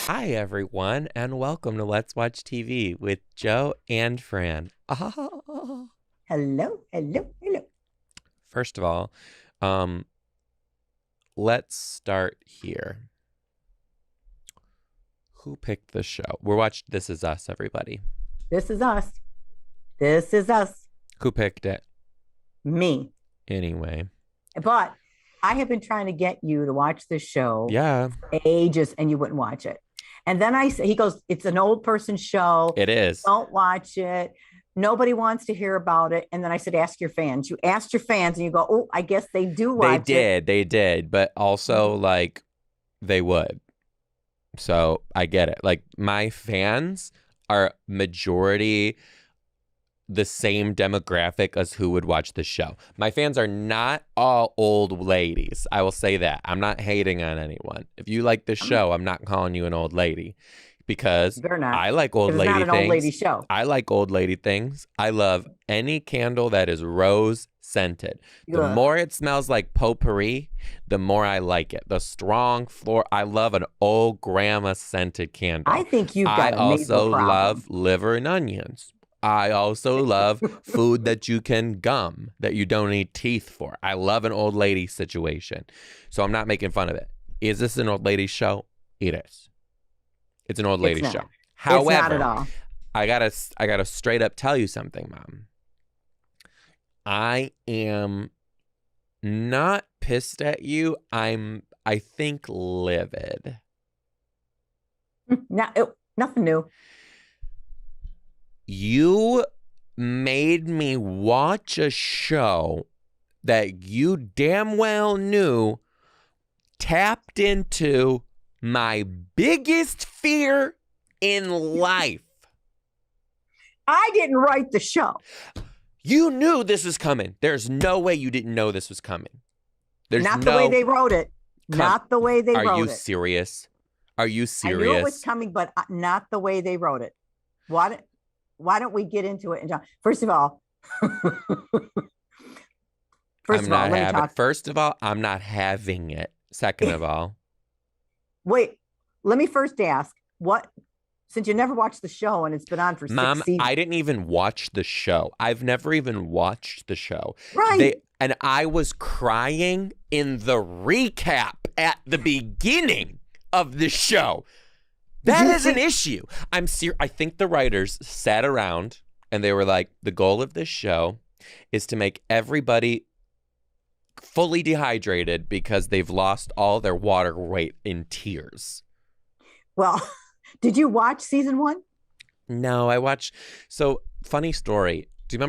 Hi, everyone, and welcome to Let's Watch TV with Joe and Fran. Hello, hello, hello. First of all, um, let's start here. Who picked the show? We're watching This Is Us, everybody. This is us. This is us. Who picked it? Me. Anyway. But I have been trying to get you to watch this show Yeah. for ages, and you wouldn't watch it. And then he goes, it's an old person show. It is. Don't watch it. Nobody wants to hear about it. And then I said, ask your fans. You asked your fans, and you go, oh, I guess they do watch it. They did, but also, like, they would. So I get it. Like, my fans are majority the same demographic as who would watch the show. My fans are not all old ladies. I will say that. I'm not hating on anyone. If you like the show, I'm not calling you an old lady because I like old lady things. It's not an old lady show. I like old lady things. I love any candle that is rose scented. The more it smells like potpourri, the more I like it. The strong floor. I love an old grandma scented candle. I think you've got I also love liver and onions. I also love food that you can gum, that you don't need teeth for. I love an old lady situation. So I'm not making fun of it. Is this an old lady show? It is. It's an old lady show. However, it's not at all. I gotta straight up tell you something, Mom. I am not pissed at you. I think livid. Nothing new. You made me watch a show that you damn well knew tapped into my biggest fear in life. I didn't write the show. You knew this was coming. There's no way you didn't know this was coming. There's not the way they wrote it. Not the way they wrote it. Are you serious? Are you serious? I knew it was coming, but not the way they wrote it. Why don't we get into it? First of all, First of all, I'm not having it. Second of all, wait, let me first ask since you never watched the show and it's been on for 6 seasons. Mom, I didn't even watch the show. I've never even watched the show. Right. And I was crying in the recap at the beginning of the show. That is an issue. I think the writers sat around and they were like, the goal of this show is to make everybody fully dehydrated because they've lost all their water weight in tears. Well, did you watch season 1? No, I watched. So, funny story. Do you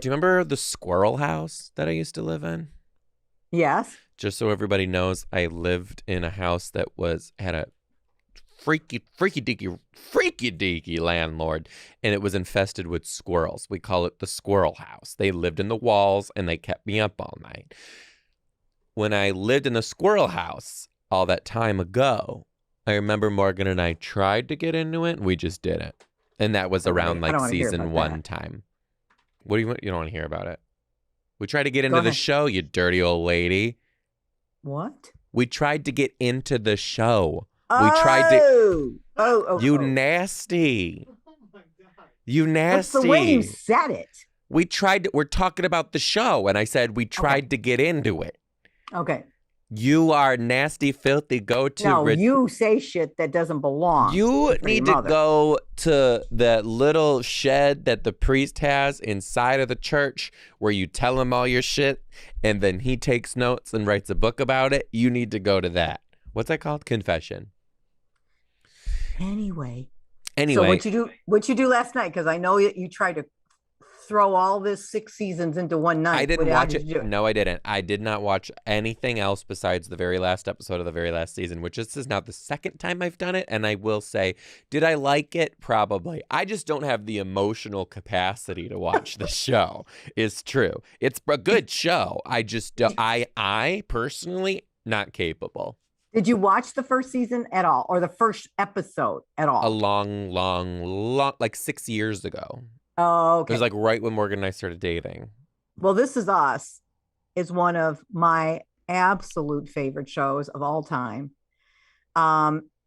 remember the squirrel house that I used to live in? Yes. Just so everybody knows, I lived in a house that had a freaky deaky landlord, and it was infested with squirrels. We call it the squirrel house. They lived in the walls and they kept me up all night. When I lived in the squirrel house all that time ago, I remember Morgan and I tried to get into it and we just didn't. And that was around like season 1 time. What do you want? You don't want to hear about it? We tried to get into the show, you dirty old lady. What? We tried to get into the show. We tried to. You nasty. Oh my God. You nasty. That's the way you said it. We're talking about the show, and I said we tried to get into it. Okay. You are nasty, filthy, you say shit that doesn't belong. You need to go to that little shed that the priest has inside of the church where you tell him all your shit, and then he takes notes and writes a book about it. You need to go to that. What's that called? Confession. Anyway. So what'd you do last night? Because I know you tried to throw all this 6 seasons into one night. I didn't watch it. No, I didn't. I did not watch anything else besides the very last episode of the very last season, which this is now the second time I've done it. And I will say, did I like it? Probably. I just don't have the emotional capacity to watch the show. It's true. It's a good show. I just don't. I personally not capable. Did you watch the first season at all, or the first episode at all? A long, like 6 years ago. Oh, okay. It was like right when Morgan and I started dating. Well, This Is Us is one of my absolute favorite shows of all time.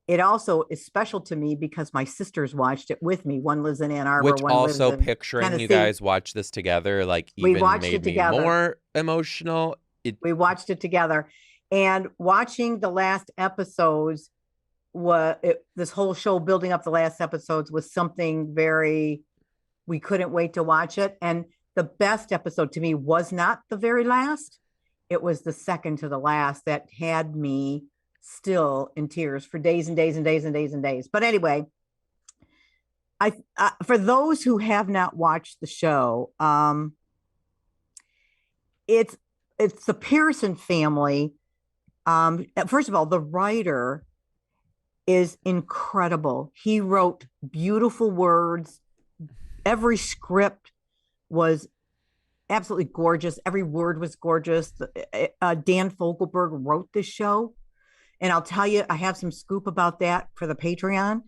it also is special to me because my sisters watched it with me. One lives in Ann Arbor, Which one lives also in picturing Tennessee. you guys watch this together, like We even watched made it me together. more emotional. We watched it together, and watching the last episodes this whole show building up the last episodes was something we couldn't wait to watch it. And the best episode to me was not the very last. It was the second to the last that had me still in tears for days and days and days and days and days. But anyway, for those who have not watched the show, it's the Pearson family. First of all, the writer is incredible. He wrote beautiful words. Every script was absolutely gorgeous. Every word was gorgeous. Dan Fogelberg wrote this show. And I'll tell you, I have some scoop about that for the Patreon.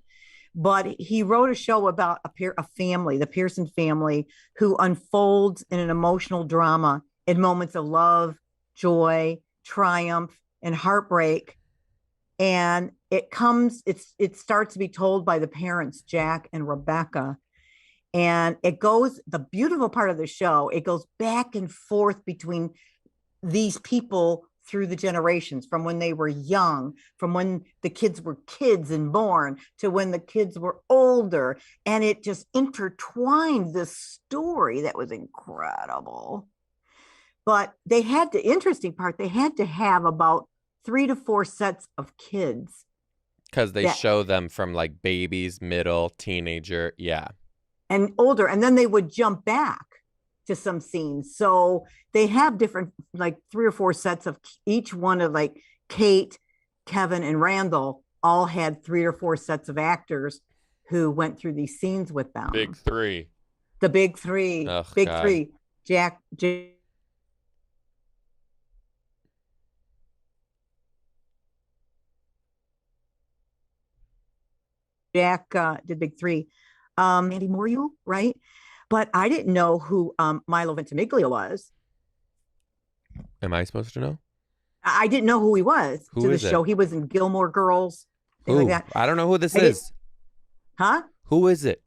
But he wrote a show about a family, the Pearson family, who unfolds in an emotional drama in moments of love, joy, triumph, and heartbreak. And it starts to be told by the parents, Jack and Rebecca. And the beautiful part of the show, it goes back and forth between these people through the generations, from when they were young, from when the kids were kids and born to when the kids were older. And it just intertwined this story that was incredible. But the interesting part, they had to have about 3 to 4 sets of kids. Because they show them from like babies, middle, teenager. Yeah. And older. And then they would jump back to some scenes. So they have different, like 3 or 4 sets of each one of like Kate, Kevin, and Randall all had 3 or 4 sets of actors who went through these scenes with them. Big three. The big three. Oh, big God. three. Jack did big three. Andy Moriu, right? But I didn't know who Milo Ventimiglia was. Am I supposed to know? I didn't know who he was Who to the is show. it? He was in Gilmore Girls. Who? Like I don't know who this is. Huh? Who is it?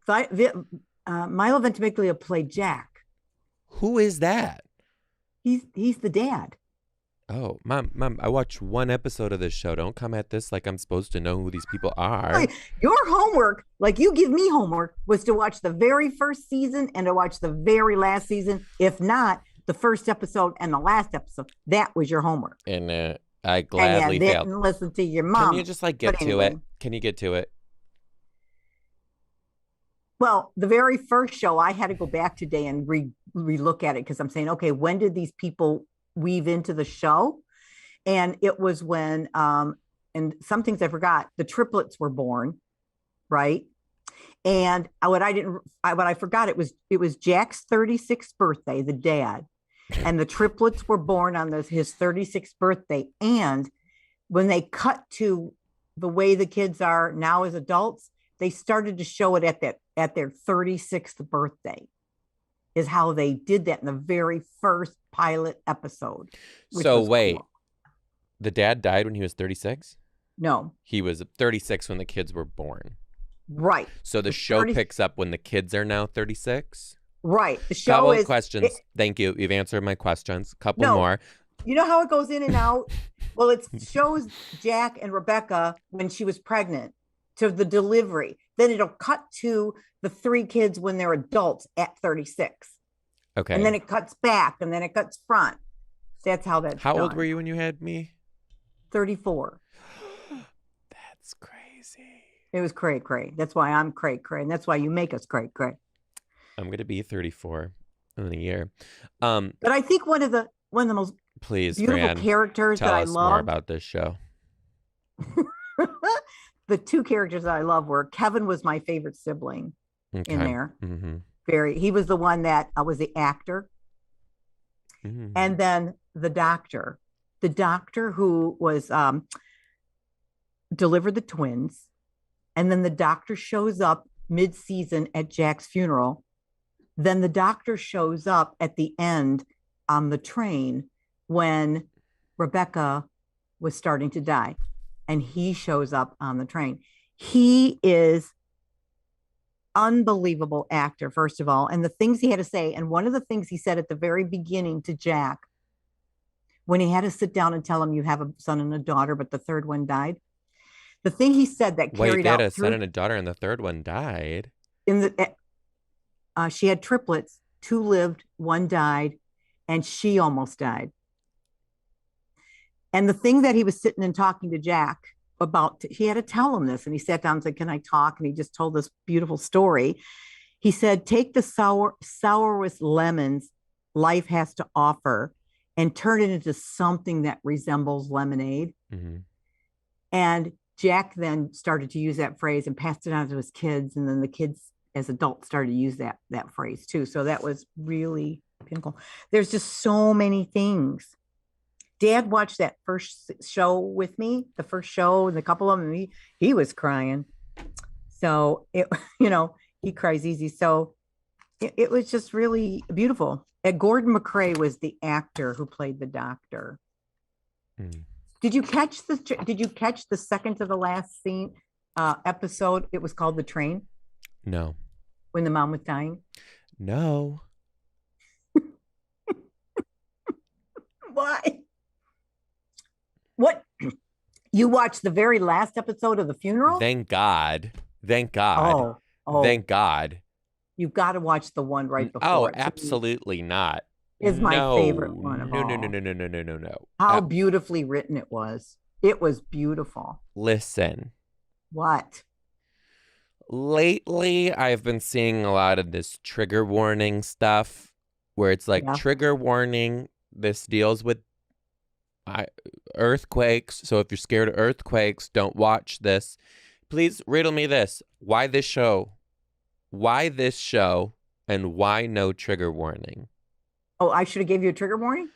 Milo Ventimiglia played Jack. Who is that? He's the dad. Oh, Mom, I watched 1 episode of this show. Don't come at this like I'm supposed to know who these people are. Your homework, like you give me homework, was to watch the very first season and to watch the very last season. If not, the first episode and the last episode. That was your homework. And I gladly failed. Didn't listen to your mom. Can you just like get to it? Can you get to it? Well, the very first show, I had to go back today and re-look at it because I'm saying, okay, when did these people weave into the show? And it was when, and some things I forgot, the triplets were born, right? And what I forgot, it was Jack's 36th birthday, the dad, and the triplets were born on his 36th birthday. And when they cut to the way the kids are now as adults, they started to show it at their 36th birthday. Is how they did that in the very first pilot episode. So wait, cool. The dad died when he was 36? No. He was 36 when the kids were born. Right. So the show picks up when the kids are now 36? Right. The show Couple of questions. Thank you. You've answered my questions. Couple more. You know how it goes in and out? Well, it shows Jack and Rebecca when she was pregnant to the delivery. Then it'll cut to the 3 kids when they're adults at 36. Okay. And then it cuts back and then it cuts front. That's how that's How done. old were you when you had me? 34. That's crazy. It was cray. That's why I'm cray. And that's why you make us cray. I'm going to be 34 in a year. But I think one of the most beautiful Fran, characters that I love. Tell us more about this show. The 2 characters that I love were Kevin was my favorite sibling in there. Mm-hmm. He was the one that was the actor. Mm-hmm. And then the doctor who was delivered the twins. And then the doctor shows up mid-season at Jack's funeral. Then the doctor shows up at the end on the train when Rebecca was starting to die. and he shows up on the train. He is unbelievable actor, first of all, and the things he had to say. And one of the things he said at the very beginning to Jack, when he had to sit down and tell him, you have a son and a daughter, but the third one died. The thing he said that Wait, carried they had out a son through and a daughter, and the third one died. in the she had triplets, two lived, one died, and she almost died. And the thing that he was sitting and talking to Jack about, he had to tell him this, and he sat down and said, "Can I talk?" And he just told this beautiful story. He said, "Take the sourest lemons life has to offer and turn it into something that resembles lemonade." Mm-hmm. And Jack then started to use that phrase and passed it on to his kids. And then the kids as adults started to use that phrase too. So that was really pinnacle. There's just so many things. Dad watched that first show with me, the first show, and a couple of them, he was crying. So it, he cries easy. So it was just really beautiful. And Gordon McRae was the actor who played the doctor. Mm. Did you catch the second to the last scene episode? It was called The Train. No. When the mom was dying. No. Why? What? You watched the very last episode of the funeral? Thank God. Thank God. Oh. Thank God. You've got to watch the one right before. Oh, absolutely not. Is my favorite one of all. No. How beautifully written it was. It was beautiful. Listen. What? Lately, I've been seeing a lot of this trigger warning stuff where it's like, trigger warning, this deals with earthquakes. So if you're scared of earthquakes, don't watch this. Please riddle me this. Why this show? Why this show? And why no trigger warning? Oh, I should have gave you a trigger warning?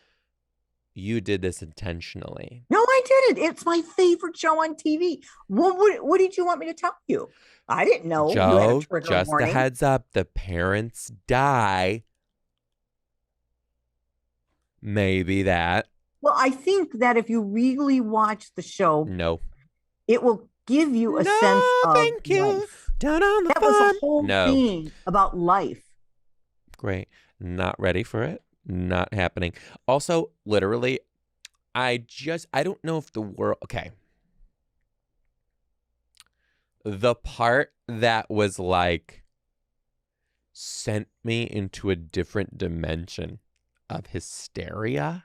You did this intentionally. No, I didn't. It's my favorite show on TV. What did you want me to tell you? I didn't know. Joe, you had a trigger just warning. a heads up. The parents die. Maybe that. Well, I think that if you really watch the show, no, it will give you a sense of thank you. Life. Down on the that farm. was the whole thing about life. Great. Not ready for it. Not happening. Also, literally, I don't know if the world, okay. The part that was like, sent me into a different dimension of hysteria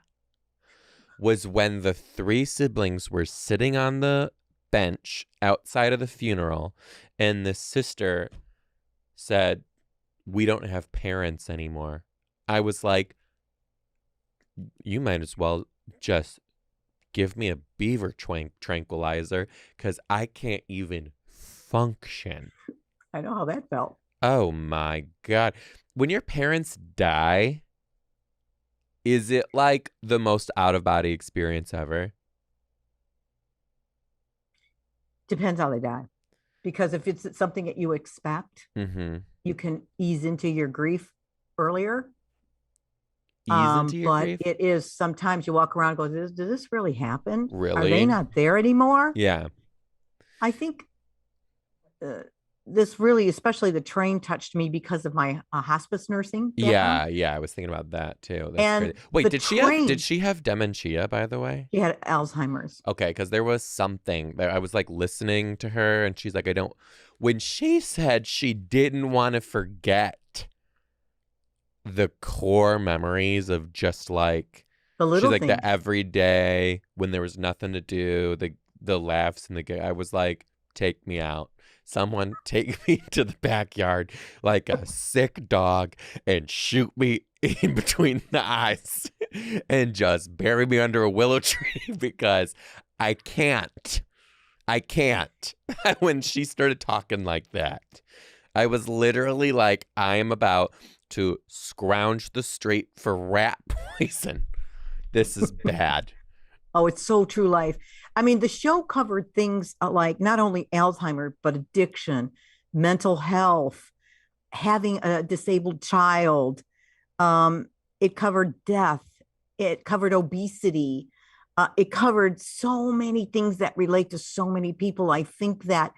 was when the three siblings were sitting on the bench outside of the funeral, and the sister said, "We don't have parents anymore." I was like, you might as well just give me a beaver tranquilizer because I can't even function. I know how that felt. Oh my God. When your parents die, is it like the most out-of-body experience ever? Depends how they die. Because if it's something that you expect, you can ease into your grief earlier. But it is sometimes you walk around and go, did this really happen? Really? Are they not there anymore? Yeah. I think this really, especially the train, touched me because of my hospice nursing background. Yeah. I was thinking about that too. That's and crazy. Wait, did she have dementia, by the way? She had Alzheimer's. Okay, because there was something that I was like listening to her, and she's like, when she said she didn't want to forget the core memories of just like the little she's like things. the everyday when there was nothing to do, the laughs and I was like, take me out. Someone take me to the backyard like a sick dog and shoot me in between the eyes and just bury me under a willow tree because I can't. When she started talking like that, I was literally like, I am about to scrounge the street for rat poison. This is bad. Oh, it's so true life. I mean, the show covered things like not only Alzheimer's, but addiction, mental health, having a disabled child. It covered death. It covered obesity. It covered so many things that relate to so many people. I think that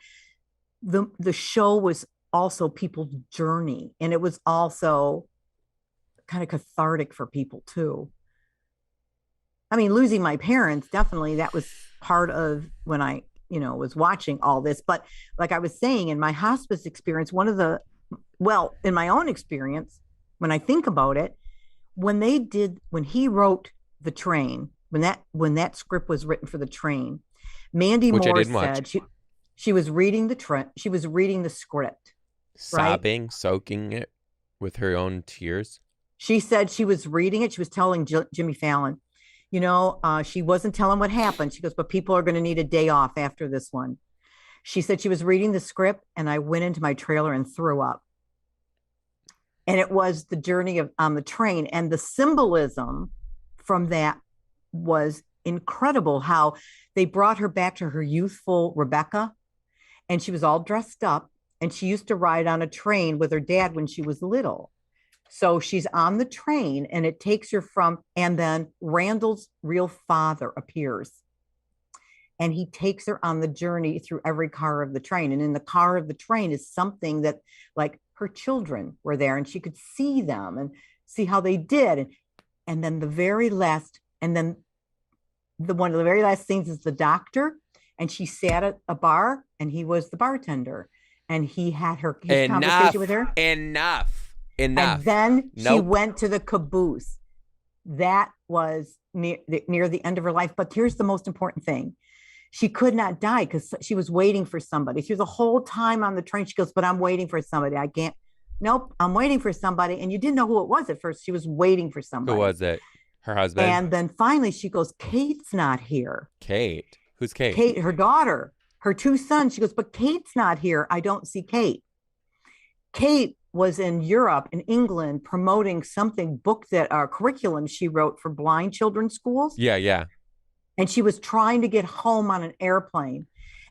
the show was also people's journey, and it was also kind of cathartic for people too. I mean, losing my parents, definitely that was part of when I, was watching all this. But like I was saying, in my hospice experience, in my own experience, when I think about it, when he wrote The Train, when that script was written for The Train, Mandy Which I Moore didn't watch. said she was reading she was reading the script, right? Sobbing, soaking it with her own tears. She said she was reading it. She was telling Jimmy Fallon, she wasn't telling what happened. She goes, but people are going to need a day off after this one. She said she was reading the script, and I went into my trailer and threw up. And it was the journey on the train, and the symbolism from that was incredible. How they brought her back to her youthful Rebecca, and she was all dressed up, and she used to ride on a train with her dad when she was little. So she's on the train, and it takes her and then Randall's real father appears, and he takes her on the journey through every car of the train. And in the car of the train is something that, like, her children were there, and she could see them and see how they did. And then one of the very last things is the doctor, and she sat at a bar, and he was the bartender, and he had his conversation with her. Enough. And then she went to the caboose. That was near the end of her life. But here's the most important thing. She could not die because she was waiting for somebody. Through the whole time on the train, she goes, but I'm waiting for somebody. I can't. Nope, I'm waiting for somebody. And you didn't know who it was at first. She was waiting for somebody. Who was it? Her husband? And then finally she goes, Kate's not here. Kate? Who's Kate? Kate, her daughter, her two sons. She goes, but Kate's not here. I don't see Kate. Kate was in Europe, in England, promoting curriculum she wrote for blind children's schools. Yeah. And she was trying to get home on an airplane.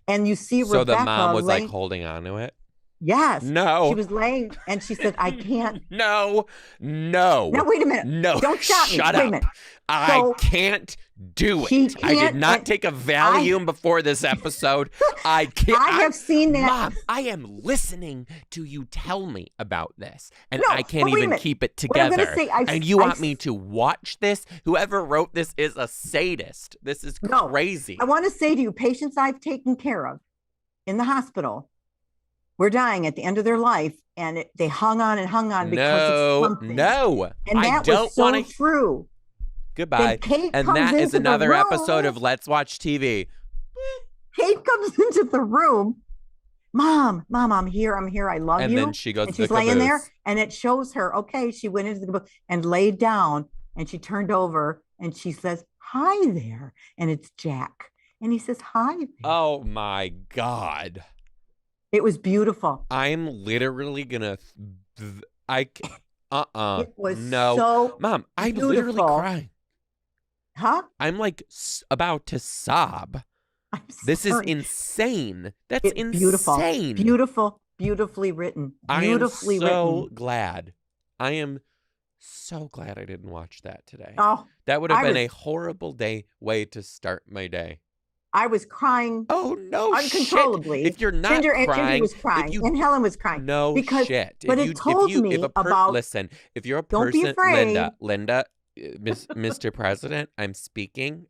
And you see so Rebecca. So the mom was like holding on to it? Yes. No. She was laying, and she said, I can't. No. Now, wait a minute. No. Don't stop me. Shut wait up. A minute. I can't do it. I did not take a Valium before this episode. I can't. I have seen that. Mom, I am listening to you tell me about this, and I can't even keep it together. And you want me to watch this? Whoever wrote this is a sadist. This is crazy. I want to say to you, patients I've taken care of in the hospital were dying at the end of their life, and they hung on because it's something. No, and that was so true. Goodbye. And that is another episode of Let's Watch TV. Kate comes into the room. Mom, I'm here. I love you. And then she goes and to she's the laying caboose. there, and it shows her. Okay, she went into the caboose and laid down, and she turned over, and she says, "Hi there," and it's Jack, and he says, "Hi there." Oh my God. It was beautiful. I'm literally gonna. It was no, so Mom. I'm beautiful. literally crying. Huh? I'm like about to sob. This is insane. That's insane. Beautiful, beautifully written. Beautifully I am so written. glad. I am so glad I didn't watch that today. Oh, that would have been a horrible way to start my day. I was crying. Oh no, uncontrollably. Shit. If you're not crying, was crying, and Helen was crying. No shit. But it told me about. Listen, if you're a don't person, be afraid. Linda, Mr. President, I'm speaking.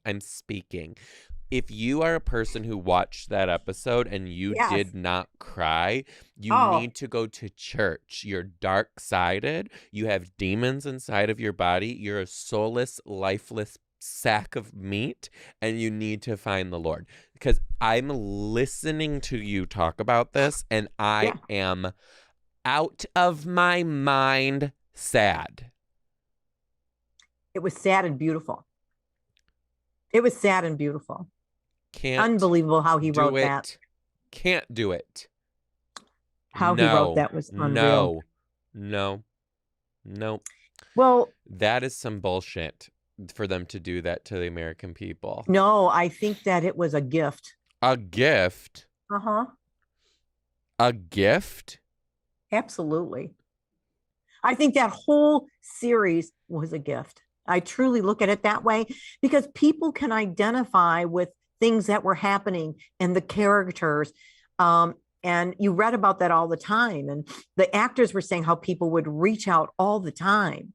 If you are a person who watched that episode and you did not cry, you need to go to church. You're dark-sided. You have demons inside of your body. You're a soulless, lifeless sack of meat, and you need to find the Lord. Because I'm listening to you talk about this, and I am out of my mind sad. It was sad and beautiful. Unbelievable how he wrote that. Can't do it. How he wrote that was unreal. No. Well, that is some bullshit for them to do that to the American people. No, I think that it was a gift. A gift? Uh-huh. A gift? Absolutely. I think that whole series was a gift. I truly look at it that way because people can identify with things that were happening and the characters. And you read about that all the time. And the actors were saying how people would reach out all the time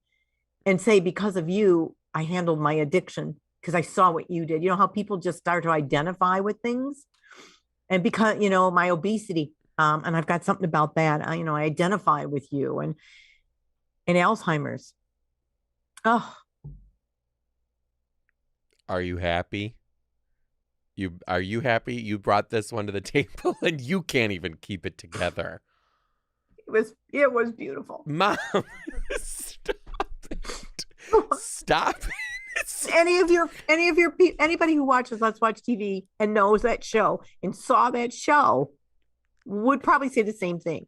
and say, because of you, I handled my addiction because I saw what you did. You know how people just start to identify with things? And because, my obesity, and I've got something about that. I identify with you and Alzheimer's. Oh, Are you happy? Are you happy? You brought this one to the table and you can't even keep it together. it was beautiful. Mom, stop it. Stop it. Anybody who watches Let's Watch TV and knows that show and saw that show would probably say the same thing.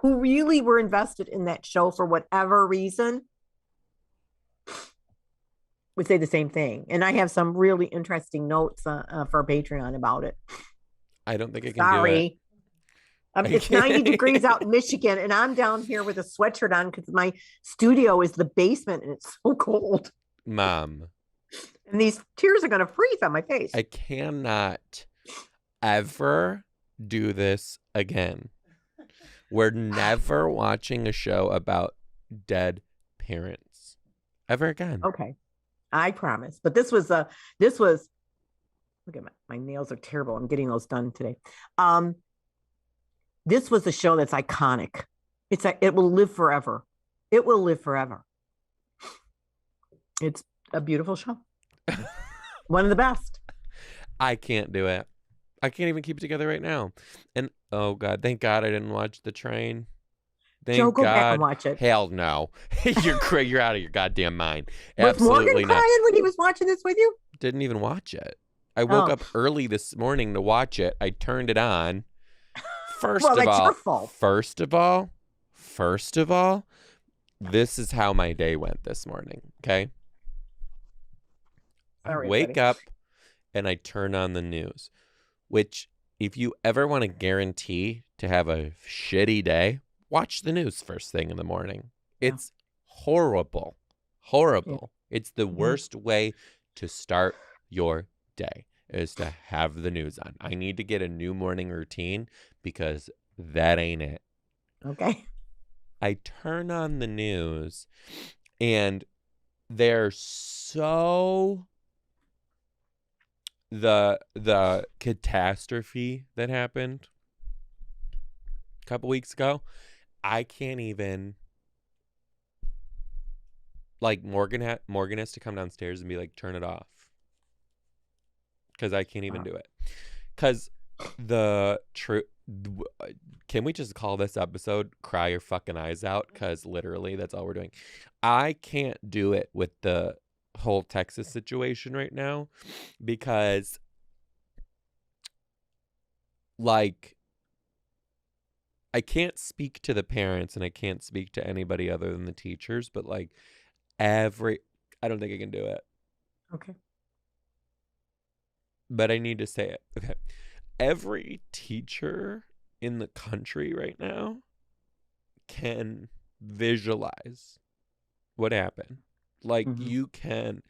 Who really were invested in that show for whatever reason would say the same thing. And I have some really interesting notes for Patreon about it. I don't think I can do it. It's 90 degrees out in Michigan, and I'm down here with a sweatshirt on because my studio is the basement and it's so cold. Mom. And these tears are going to freeze on my face. I cannot ever do this again. We're never watching a show about dead parents ever again. Okay. I promise. But this was look at my nails are terrible. I'm getting those done today. This was a show that's iconic. It will live forever. It will live forever. It's a beautiful show. One of the best. I can't do it. I can't even keep it together right now. And oh God, thank God I didn't watch The Train. Joe, go back and watch it. Hell no. You're out of your goddamn mind. Was Absolutely Morgan not. crying when he was watching this with you? Didn't even watch it. I woke up early this morning to watch it. I turned it on. First of all, this is how my day went this morning. Okay. Sorry, I wake up and I turn on the news, which if you ever want to guarantee to have a shitty day, watch the news first thing in the morning. It's horrible. Horrible. Yeah. It's the worst way to start your day is to have the news on. I need to get a new morning routine because that ain't it. Okay. I turn on the news and they're so the catastrophe that happened a couple weeks ago, I can't even, like, Morgan has to come downstairs and be like, turn it off, because I can't even do it. Because can we just call this episode Cry Your Fucking Eyes Out? Because literally that's all we're doing. I can't do it with the whole Texas situation right now because, like, I can't speak to the parents and I can't speak to anybody other than the teachers, but like I don't think I can do it. Okay. But I need to say it. Okay. Every teacher in the country right now can visualize what happened. Like, you can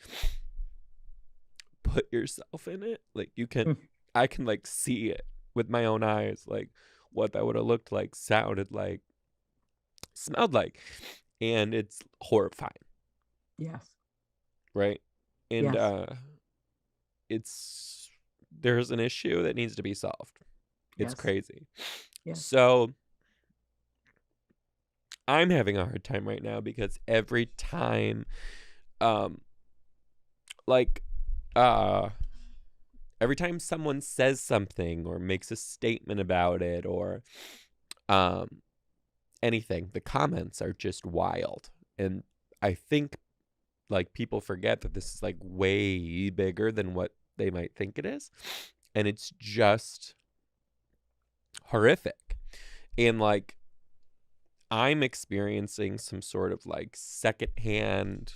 put yourself in it. Like, I can, like, see it with my own eyes, like, what that would have looked like, sounded like, smelled like. And it's horrifying. Yes. Right? And there's an issue that needs to be solved. It's crazy. Yes. So I'm having a hard time right now because every time every time someone says something or makes a statement about it or anything, the comments are just wild. And I think, like, people forget that this is, like, way bigger than what they might think it is. And it's just horrific. And, like, I'm experiencing some sort of, like, secondhand,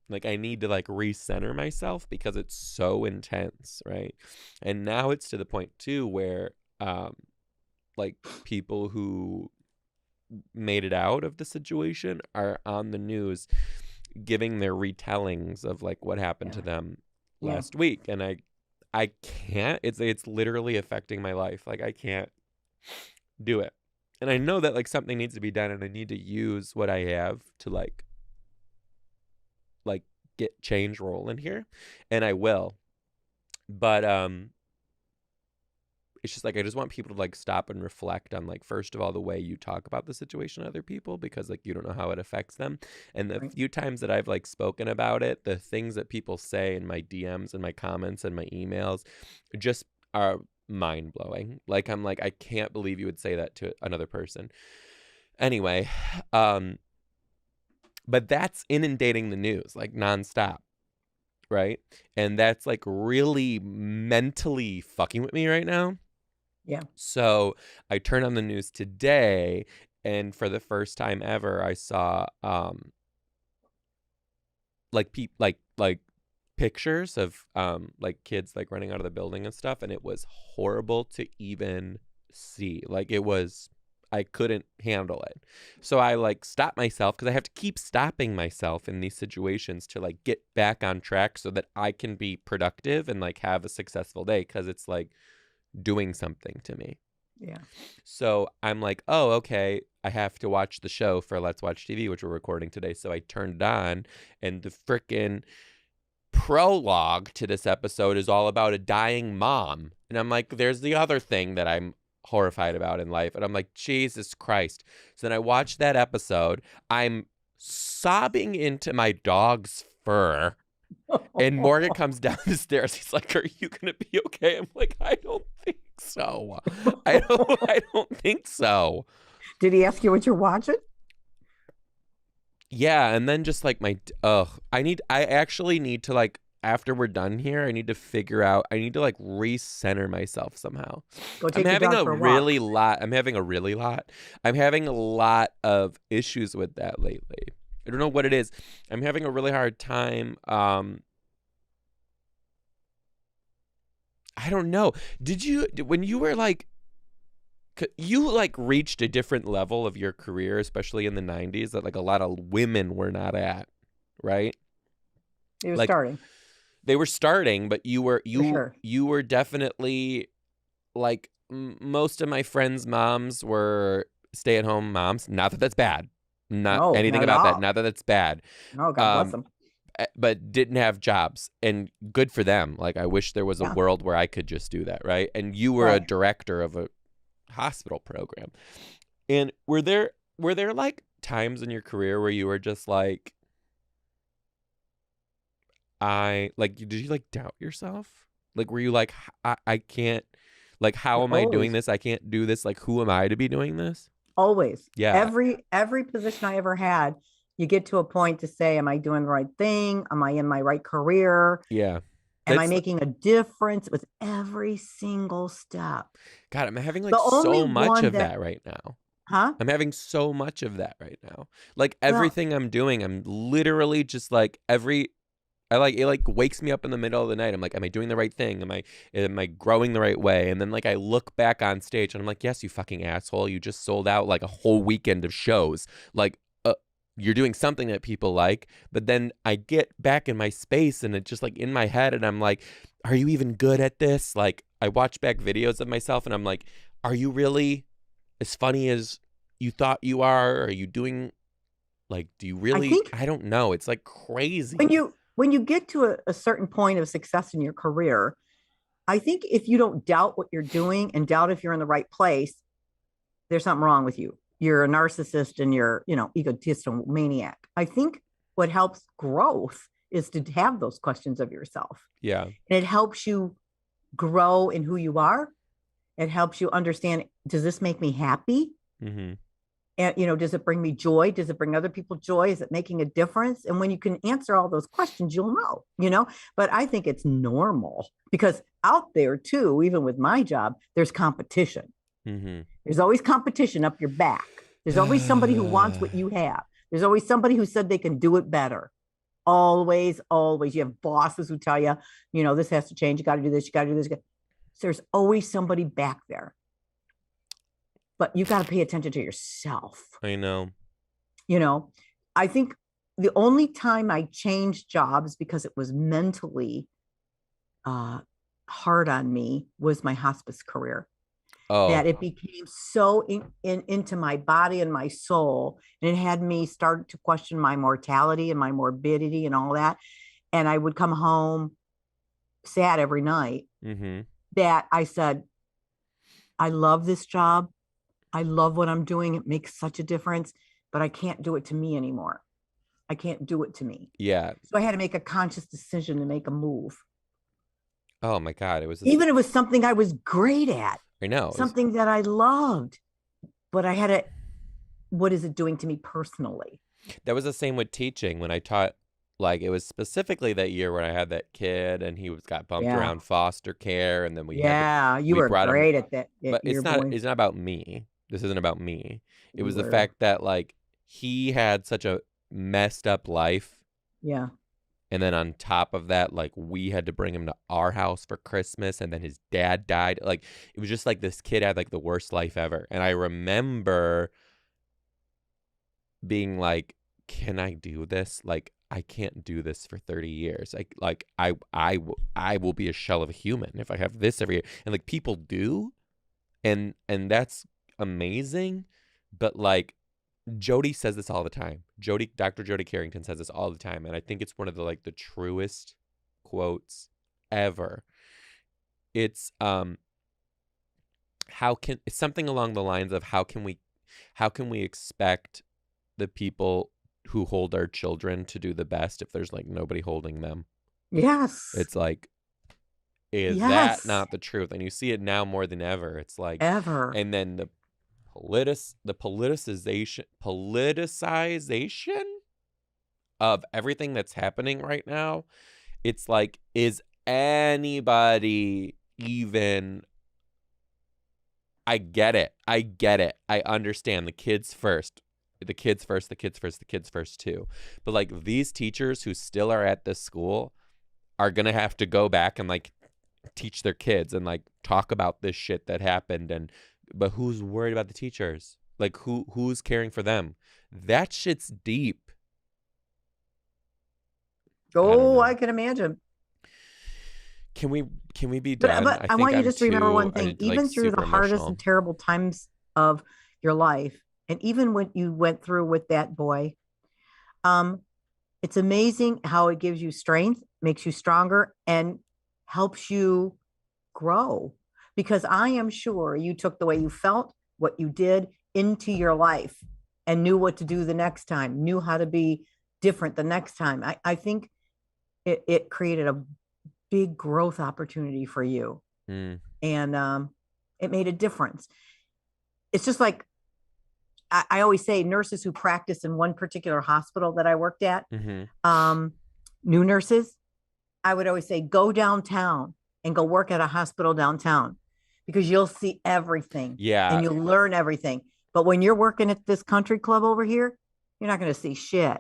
like, I need to, like, recenter myself because it's so intense, right? And now it's to the point too where like, people who made it out of the situation are on the news giving their retellings of like what happened to them Yeah. last week, and I can't. It's literally affecting my life. Like I can't do it, and I know that like something needs to be done, and I need to use what I have to like get change rolling here, and I will. But it's just like I just want people to like stop and reflect on like first of all the way you talk about the situation to other people, because like you don't know how it affects them. And the Right. few times that I've like spoken about it, the things that people say in my DMs and my comments and my emails just are mind blowing. Like I'm like, I can't believe you would say that to another person. Anyway, but that's inundating the news like nonstop. Right. And that's like really mentally fucking with me right now. Yeah. So I turned on the news today, and for the first time ever, I saw like pictures of like kids like running out of the building and stuff, and it was horrible to even see. Like it was, I couldn't handle it. So I like stopped myself, because I have to keep stopping myself in these situations to like get back on track so that I can be productive and like have a successful day, because it's like doing something to me. Yeah. So I'm like, oh, okay, I have to watch the show for Let's Watch TV, which we're recording today. So I turned it on, and the frickin' prologue to this episode is all about a dying mom. And I'm like, there's the other thing that I'm horrified about in life. And I'm like, Jesus Christ. So then I watched that episode. I'm sobbing into my dog's fur. And Morgan comes down the stairs. He's like, "Are you gonna be okay?" I'm like, "I don't think so. I don't think so." Did he ask you what you're watching? Yeah, and then just like I actually need to like after we're done here, I need to figure out. I need to like recenter myself somehow. Go I'm take your having dog a for a walk. really lot. I'm having a really lot. I'm having a lot of issues with that lately. I don't know what it is. I'm having a really hard time. I don't know. When you were like, you like reached a different level of your career, especially in the 90s, that like a lot of women were not at, right? He was Like starting. they were starting, but For sure. you were definitely like most of my friends' moms were stay-at-home moms. Not that that's bad. Not No, anything not at about that. all. Not that that's bad. No, God bless Um, him. but didn't have jobs, and good for them. Like I wish there was a Yeah. world where I could just do that, right? And you were a Right. director of a hospital program. And were there like times in your career where you were just like did you like doubt yourself? Like were you like I can't, like how Yeah, am I doing always. this? I can't do this. Like who am I to be doing this? Always. Yeah. Every position I ever had, you get to a point to say, am I doing the right thing? Am I in my right career? Yeah. Am I That's making a difference with every single step? God, I'm having like The only so much one of that, that right now. huh? I'm having so much of that right now. Like Well, everything I'm doing, I'm literally just like I like it like wakes me up in the middle of the night. I'm like, am I doing the right thing? Am I growing the right way? And then like I look back on stage and I'm like, yes, you fucking asshole. You just sold out like a whole weekend of shows. Like you're doing something that people like, but then I get back in my space and it's just like in my head and I'm like, are you even good at this? Like I watch back videos of myself and I'm like, are you really as funny as you thought you are? Are you doing like, do you I really? think I don't know. It's like crazy. when you get to a certain point of success in your career, I think if you don't doubt what you're doing and doubt if you're in the right place, there's something wrong with you. You're a narcissist and you're, egotistical maniac. I think what helps growth is to have those questions of yourself. Yeah. And it helps you grow in who you are. It helps you understand, does this make me happy? Mm-hmm. And, does it bring me joy? Does it bring other people joy? Is it making a difference? And when you can answer all those questions, you'll know. But I think it's normal because out there too, even with my job, there's competition. Mm-hmm. There's always competition up your back. There's always somebody who wants what you have. There's always somebody who said they can do it better. Always, always. You have bosses who tell you, this has to change. You got to do this. You got to do this. So there's always somebody back there. But you got to pay attention to yourself. I know. I think the only time I changed jobs because it was mentally hard on me was my hospice career. Oh, That it became so into my body and my soul, and it had me start to question my mortality and my morbidity and all that. And I would come home sad every night. mm-hmm. That I said, I love this job. I love what I'm doing. It makes such a difference, but I can't do it to me anymore. I can't do it to me. Yeah. So I had to make a conscious decision to make a move. Oh my God. It was Even if it was something I was great at, I know. something that I loved, but I had to, what is it doing to me personally? That was the same with teaching when I taught. Like it was specifically that year when I had that kid and he got bumped Yeah. around foster care, and then You we were brought him. great at that. But Your boy. it's not about me. This isn't about me. It was the were. fact that like he had such a messed up life. Yeah. And then on top of that, like we had to bring him to our house for Christmas, and then his dad died. Like it was just like this kid had like the worst life ever. And I remember being like, can I do this? Like I can't do this for 30 years. I will be a shell of a human if I have this every year. And like people do, and that's amazing. But like Jody says this all the time. Dr. Jody Carrington says this all the time, and I think it's one of the like the truest quotes ever. It's it's something along the lines of how can we expect the people who hold our children to do the best if there's like nobody holding them? Yes. It's like, is that not the truth? And you see it now more than ever. It's like ever. And then the politicization of everything that's happening right now. It's like, is anybody even? I get it. I understand the kids first. The kids first too. But like these teachers who still are at this school are going to have to go back and like teach their kids and like talk about this shit that happened. But who's worried about the teachers? Like who's caring for them? That shit's deep. Oh, I can imagine. Can we be done? But I want you to just remember one thing. Even through the hardest and terrible times of your life, and even what you went through with that boy, it's amazing how it gives you strength, makes you stronger, and helps you grow. Because I am sure you took the way you felt, what you did into your life, and knew what to do the next time, knew how to be different the next time. I think it created a big growth opportunity for you. And it made a difference. It's just like, I always say nurses who practice in one particular hospital that I worked at, new nurses, I would always say, go downtown and go work at a hospital downtown, because you'll see everything. Yeah. And you'll learn everything. But when you're working at this country club over here, you're not going to see shit.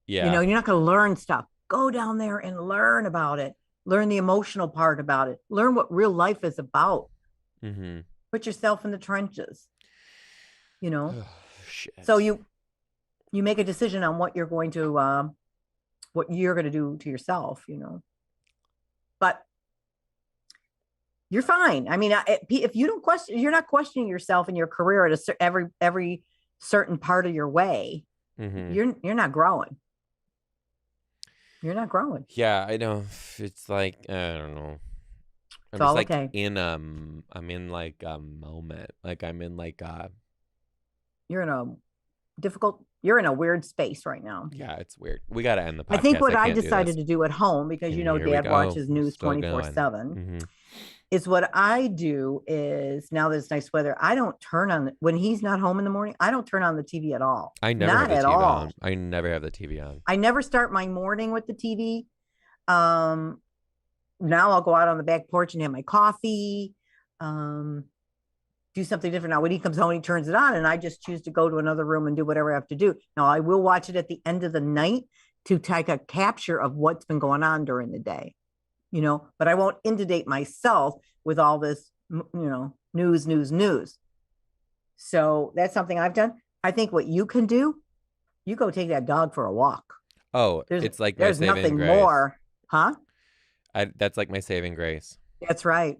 Yeah. You know, you're not going to learn stuff. Go down there and learn about it. Learn the emotional part about it. Learn what real life is about. Put yourself in the trenches. You know, so you make a decision on what you're going to do to yourself, you know, but you're fine. I mean, if you don't question, you're not questioning yourself in your career at every certain part of your way. You're not growing. You're not growing. Yeah, I know. It's like, I don't know. It's all like okay. I'm in like a moment. Like I'm in like you're in a weird space right now. Yeah, it's weird. We got to end the podcast. I think what I decided to do at home, because Dad watches news 24/7, is what I do is, now that it's nice weather, I don't turn on, when he's not home in the morning, I don't turn on the TV at all. I never have the TV on. I never have the TV on. I never start my morning with the TV. Now I'll go out on the back porch and have my coffee. Do something different. Now, when he comes home, he turns it on, and I just choose to go to another room and do whatever I have to do. Now, I will watch it at the end of the night to take a capture of what's been going on during the day, you know, but I won't inundate myself with all this, you know, news. So that's something I've done. I think what you can do You go take that dog for a walk. Oh, There's it's like my there's saving nothing grace. more, huh? That's like my saving grace. That's right.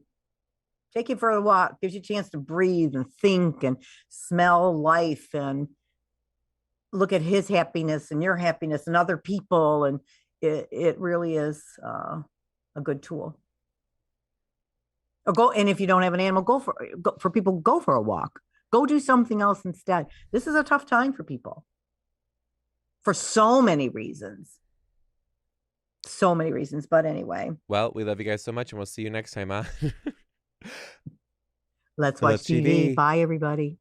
Take him for a walk. Gives you a chance to breathe and think and smell life and look at his happiness and your happiness and other people. And it really is a good tool. Or go, and if you don't have an animal, go for a walk. Go do something else instead. This is a tough time for people for so many reasons. So many reasons. But anyway, Well, we love you guys so much, and we'll see you next time, huh? let's I love watch TV. TV. Bye, everybody.